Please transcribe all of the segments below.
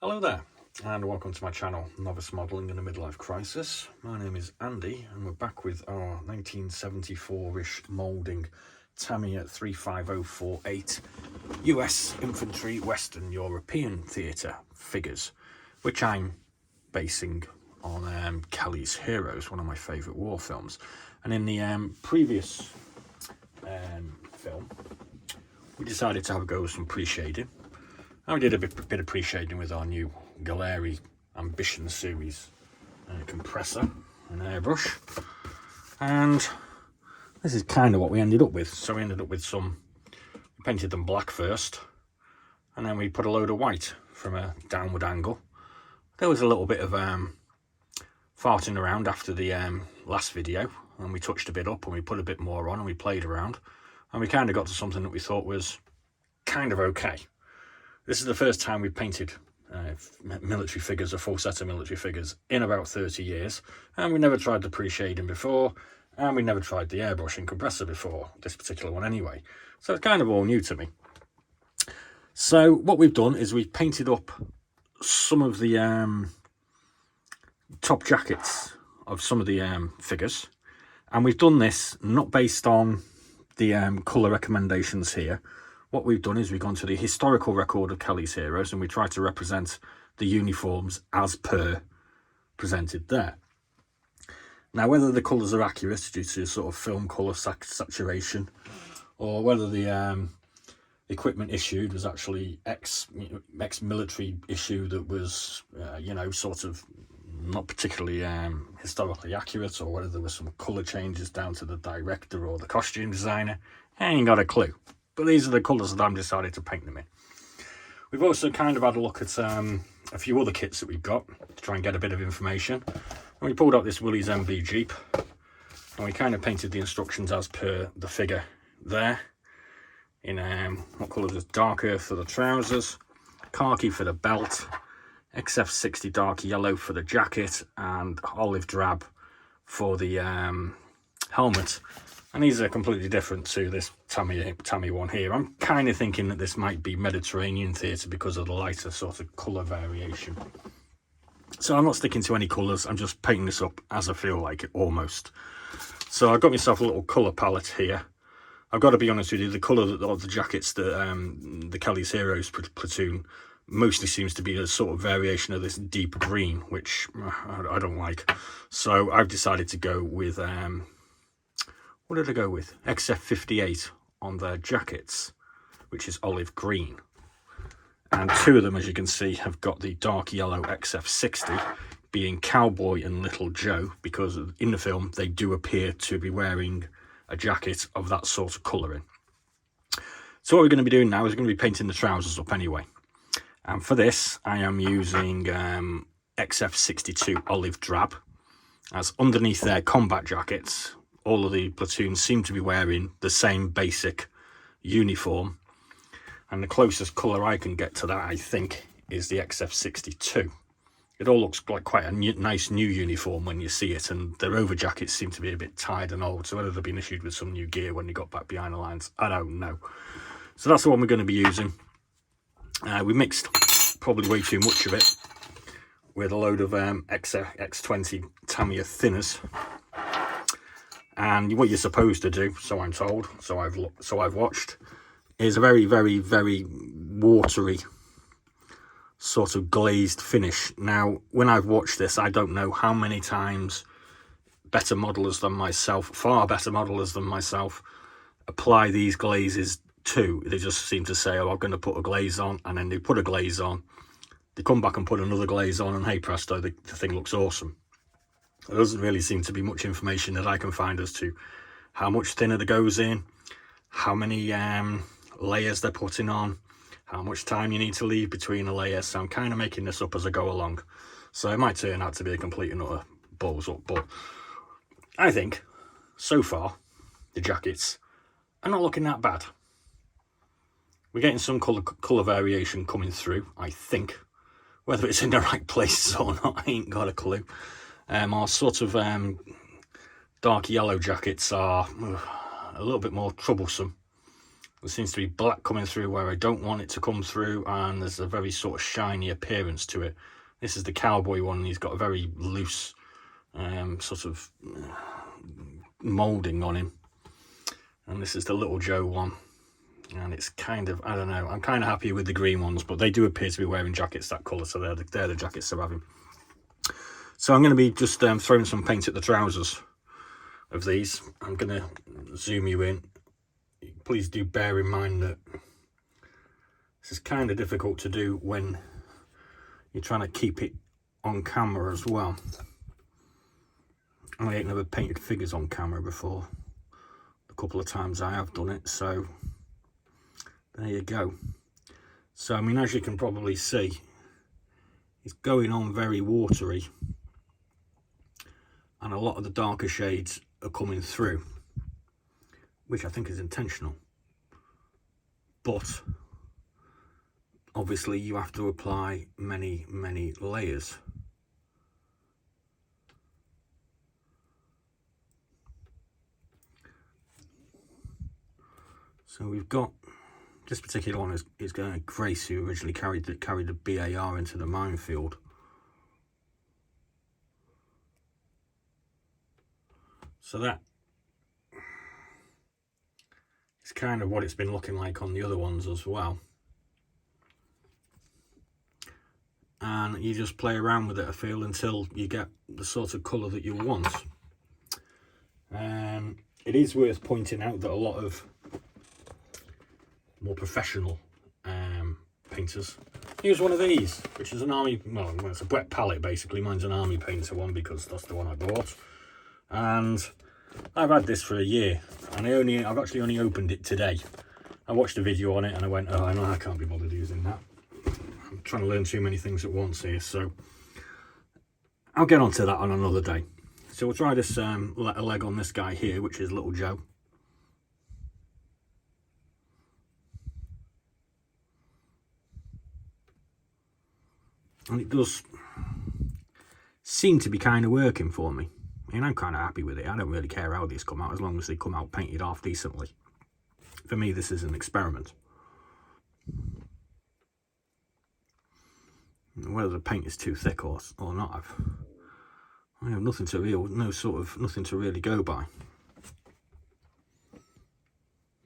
Hello there, and welcome to my channel, Novice Modelling in a Midlife Crisis. My name is Andy, and we're back with our 1974-ish moulding Tamiya 35048 US Infantry Western European Theatre figures, which I'm basing on Kelly's Heroes, one of my favourite war films. And in the previous film, we decided to have a go with some pre-shading. And we did a bit of pre-shading with our new Willies Ambition series compressor and airbrush. And this is kind of what we ended up with. So we ended up with we painted them black first, and then we put a load of white from a downward angle. There was a little bit of farting around after the last video, and we touched a bit up and we put a bit more on and we played around, and we kind of got to something that we thought was kind of okay. This is the first time we've painted military figures, a full set of military figures, in about 30 years. And we never tried the pre-shading before, and we never tried the airbrushing compressor before, this particular one anyway. So it's kind of all new to me. So what we've done is we've painted up some of the top jackets of some of the figures. And we've done this not based on the colour recommendations here. What we've done is we've gone to the historical record of Kelly's Heroes, and we try to represent the uniforms as per presented there. Now, whether the colours are accurate due to sort of film colour saturation, or whether the equipment issued was actually ex-military issue that was, sort of not particularly historically accurate, or whether there were some colour changes down to the director or the costume designer, I ain't got a clue. But these are the colours that I'm decided to paint them in. We've also kind of had a look at a few other kits that we've got to try and get a bit of information. And we pulled out this Willies MB Jeep, and we kind of painted the instructions as per the figure there. In what colours is dark earth for the trousers, khaki for the belt, XF60 dark yellow for the jacket, and olive drab for the helmet. And these are completely different to this Tamiya one here. I'm kind of thinking that this might be Mediterranean theatre because of the lighter sort of colour variation. So I'm not sticking to any colours, I'm just painting this up as I feel like it, almost. So I've got myself a little colour palette here. I've got to be honest with you, the colour of the jackets that the Kelly's Heroes platoon mostly seems to be a sort of variation of this deep green, which I don't like. So I've decided to go with... what did I go with? XF58 on their jackets, which is olive green. And two of them, as you can see, have got the dark yellow XF60, being Cowboy and Little Joe, because in the film they do appear to be wearing a jacket of that sort of colouring. So what we're going to be doing now is we're going to be painting the trousers up anyway. And for this, I am using XF62 olive drab, as underneath their combat jackets, all of the platoons seem to be wearing the same basic uniform. And the closest colour I can get to that, I think, is the XF62. It all looks like quite a nice new uniform when you see it, and their over jackets seem to be a bit tired and old. So whether they've been issued with some new gear when they got back behind the lines, I don't know. So that's the one we're going to be using. We mixed probably way too much of it with a load of X20 Tamiya thinners. And what you're supposed to do, so I'm told, so I've watched, is a very, very, very watery sort of glazed finish. Now, when I've watched this, I don't know how many times better modelers than myself, far better modelers than myself, apply these glazes to. They just seem to say, oh, I'm going to put a glaze on, and then they put a glaze on, they come back and put another glaze on, and hey presto, the thing looks awesome. There doesn't really seem to be much information that I can find as to how much thinner that goes in, how many layers they're putting on, how much time you need to leave between a layer. So I'm kind of making this up as I go along. So it might turn out to be a complete and utter balls up. But I think, so far, the jackets are not looking that bad. We're getting some colour variation coming through, I think. Whether it's in the right places or not, I ain't got a clue. Our sort of dark yellow jackets are a little bit more troublesome There seems to be black coming through where I don't want it to come through, and there's a very sort of shiny appearance to it. This is the cowboy one, and he's got a very loose sort of moulding on him. And this is the Little Joe one, and it's kind of, I don't know, I'm kind of happy with the green ones, but they do appear to be wearing jackets that colour, so they're the jackets they're having. So I'm going to be just throwing some paint at the trousers of these. I'm going to zoom you in. Please do bear in mind that this is kind of difficult to do when you're trying to keep it on camera as well. I ain't never painted figures on camera before. A couple of times I have done it, so there you go. So I mean, as you can probably see, it's going on very watery, and a lot of the darker shades are coming through, which I think is intentional. But obviously you have to apply many layers. So we've got this particular one is Grace, who originally carried the BAR into the minefield. So that is kind of what it's been looking like on the other ones as well. And you just play around with it, I feel, until you get the sort of colour that you want. It is worth pointing out that a lot of more professional painters use one of these, which is an army, well, it's a wet palette basically. Mine's an army painter one because that's the one I bought, and I've had this for a year, and I've actually only opened it today. I watched a video on it and I went, oh, I know I can't be bothered using that. I'm trying to learn too many things at once here, so I'll get onto that on another day. So we'll try this leg on this guy here, which is Little Joe. And it does seem to be kind of working for me. I mean, I'm kind of happy with it. I don't really care how these come out, as long as they come out painted off decently. For me, this is an experiment. Whether the paint is too thick or not, I have nothing to nothing to really go by.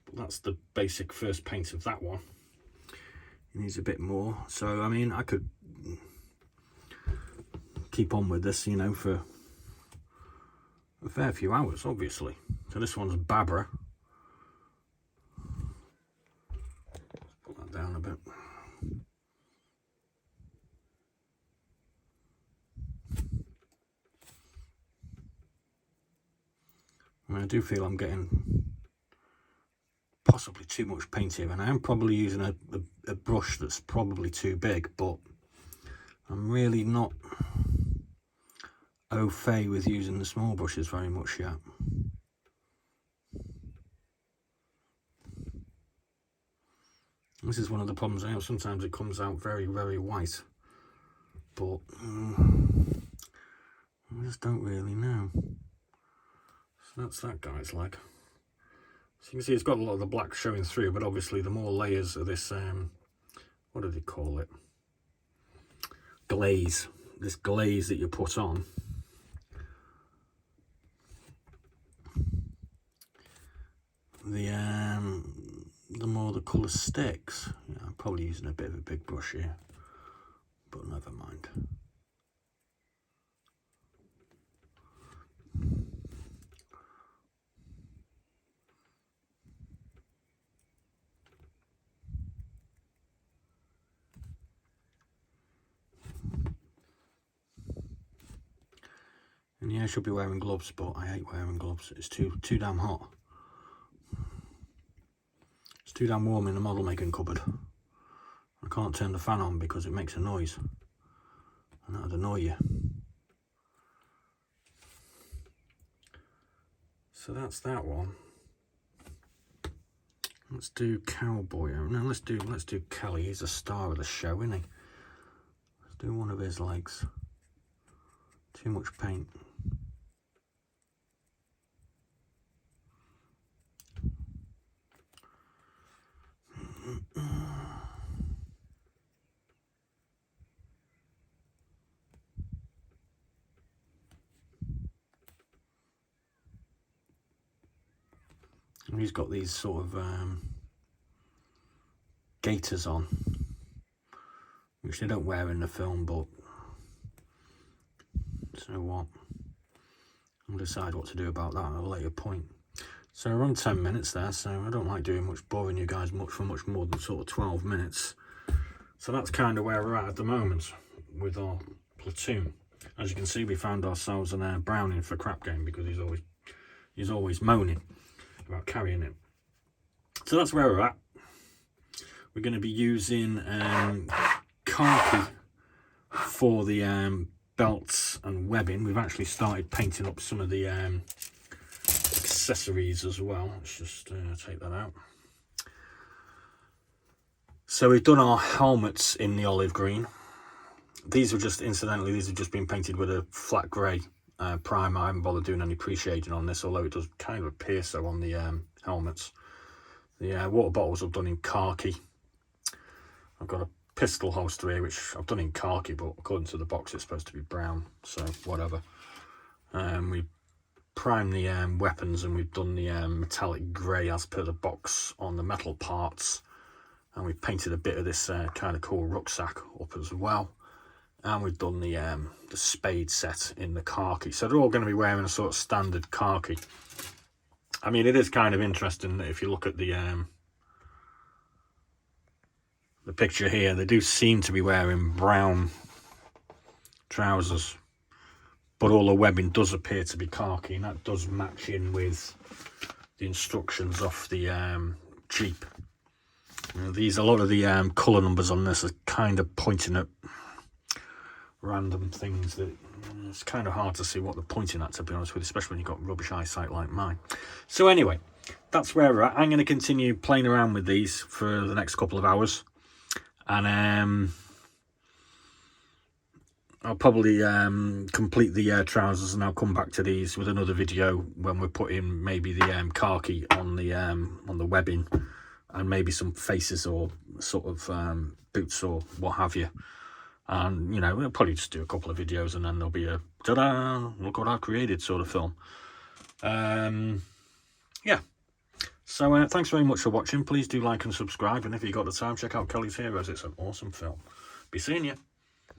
But that's the basic first paint of that one. It needs a bit more. So I mean, I could keep on with this, you know, for a fair few hours, obviously. So this one's Barbara. Put that down a bit. I mean, I do feel I'm getting possibly too much paint here, and I am probably using a brush that's probably too big, but I'm really not au fait with using the small brushes very much yet. This is one of the problems I have. Sometimes it comes out very white, but I just don't really know. So that's that guy's leg. So you can see it's got a lot of the black showing through, but obviously the more layers of this, what do they call it? Glaze. This glaze that you put on, the more the colour sticks. Yeah, I'm probably using a bit of a big brush here, but never mind. And yeah, I should be wearing gloves, but I hate wearing gloves. It's too damn hot. It's too damn warm in the model making cupboard. I can't turn the fan on because it makes a noise, and that'd annoy you. So that's that one. Let's do Cowboy. No, let's do Kelly. He's the star of the show, isn't he? Let's do one of his legs. Too much paint. And he's got these sort of gaiters on, which they don't wear in the film, but so what? I'll decide what to do about that at a later point. So we're on 10 minutes there, so I don't like doing much, boring you guys much for much more than sort of 12 minutes. So that's kind of where we're at the moment with our platoon. As you can see, we found ourselves an Browning for crap game because he's always moaning about carrying it. So that's where we're at. We're going to be using khaki for the belts and webbing. We've actually started painting up some of the accessories as well. Let's just take that out. So we've done our helmets in the olive green. These are just, incidentally, these have just been painted with a flat grey primer. I haven't bothered doing any pre-shading on this, although it does kind of appear so on the helmets. The water bottles I've done in khaki. I've got a pistol holster here, which I've done in khaki, but according to the box it's supposed to be brown, so whatever. We primed the weapons, and we've done the metallic grey as per the box on the metal parts, and we've painted a bit of this kind of cool rucksack up as well, and we've done the spade set in the khaki. So they're all going to be wearing a sort of standard khaki. I mean, it is kind of interesting that if you look at the picture here, they do seem to be wearing brown trousers, but all the webbing does appear to be khaki, and that does match in with the instructions off the Jeep. You know, a lot of the colour numbers on this are kind of pointing at random things that it's kind of hard to see what they're pointing at, to be honest with you, especially when you've got rubbish eyesight like mine. So anyway, that's where we're at. I'm going to continue playing around with these for the next couple of hours, and I'll probably complete the trousers, and I'll come back to these with another video when we're putting maybe the khaki on the webbing, and maybe some faces or sort of boots or what have you. And, you know, we'll probably just do a couple of videos, and then there'll be a ta-da, look what I've created sort of film. Yeah. So thanks very much for watching. Please do like and subscribe, and if you've got the time, check out Kelly's Heroes. It's an awesome film. Be seeing you.